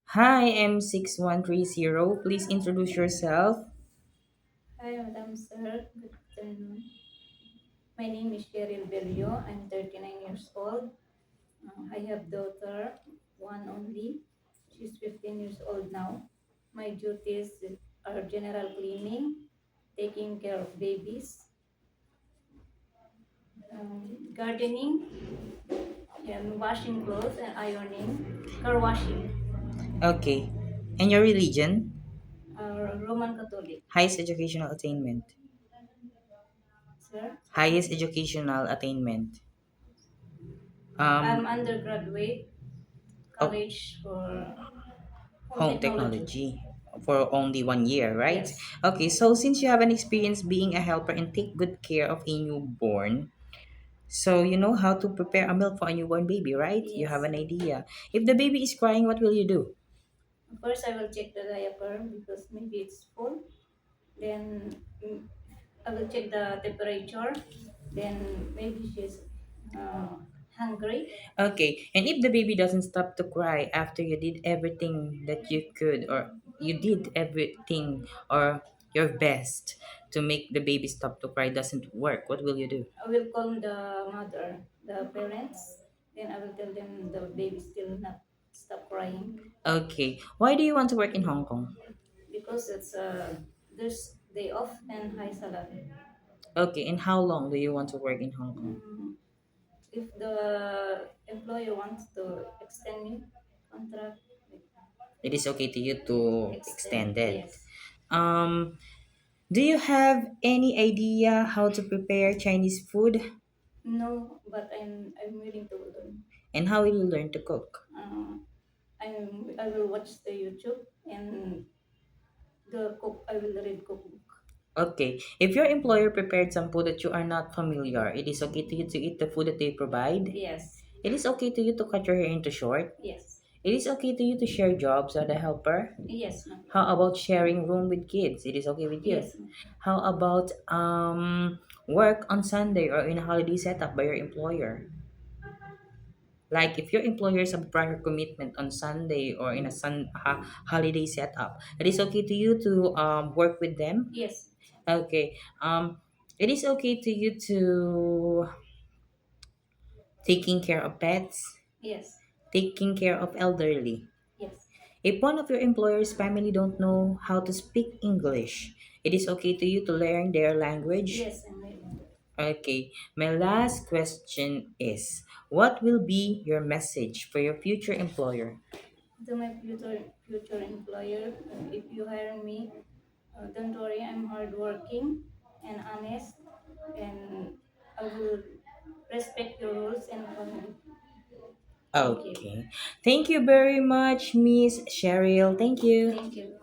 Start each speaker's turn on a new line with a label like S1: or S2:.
S1: Hi, M6130. Please introduce yourself.
S2: Hi, Madam Sir. Good afternoon. My name is Cheryl Bello. I'm 39 years old. I have daughter, one only. She's 15 years old now. My duties are general cleaning, taking care of babies, gardening, and washing clothes and ironing, car washing.
S1: Okay. And your religion?
S2: Roman Catholic,
S1: Highest educational attainment.
S2: sir.
S1: Highest educational attainment.
S2: I'm
S1: Um,
S2: undergraduate
S1: of
S2: college for home
S1: home
S2: technology.
S1: technology for only 1 year, right?
S2: Yes,
S1: Okay, so since you have an experience being a helper and take good care of a newborn, so you know how to prepare a milk for a newborn baby, right? You have
S2: yes.
S1: an idea. If the baby is crying, what will you do?
S2: First, I will check the diaper because maybe it's full. Then I will check the temperature. Then maybe she's uh, hungry.
S1: Okay, and if the baby doesn't stop to cry after you did everything that you could, or you did everything or your best to make the baby stop to cry doesn't work, what will you do?
S2: I will call the mother, the parents. Then I will tell them the baby still not stop crying
S1: Okay, why do you want to work in Hong Kong?
S2: because it's there's day off and high salary.
S1: Okay, and how long do you want to work in Hong Kong?
S2: Mm, if the employer wants to extend me contract,
S1: It is okay to you to
S2: extend.
S1: extend it.
S2: Yes.
S1: Um, do you have any idea how to prepare Chinese food?
S2: No, but I'm willing to learn.
S1: And how will you learn to cook?
S2: Uh, I will watch the YouTube and the cook. I will read cookbook.
S1: Okay. If your employer prepared some food that you are not familiar, it is okay to you to eat the food that they provide.
S2: Yes,
S1: It is okay to you to cut your hair into short.
S2: yes,
S1: It is okay to you to share jobs as a helper.
S2: yes, no
S1: How
S2: problem.
S1: about sharing room with kids? It is okay with you.
S2: Yes, no.
S1: How about work on Sunday or in a holiday setup by your employer? Like if your employers have prior commitment on Sunday or in a holiday setup, it is okay to you to work with them.
S2: Yes,
S1: Okay. It is okay to you to taking care of pets,
S2: yes,
S1: taking care of elderly.
S2: yes,
S1: If one of your employer's family don't know how to speak English, it is okay to you to learn their language.
S2: yes. I'm willing.
S1: Okay. My last question is, what will be your message for your future employer?
S2: To my future employer, if you hire me, don't worry. I'm hardworking and honest, and I will respect your rules and family. Thank you.
S1: Okay. Thank you very much, Miss Cheryl. Thank you.
S2: Thank you.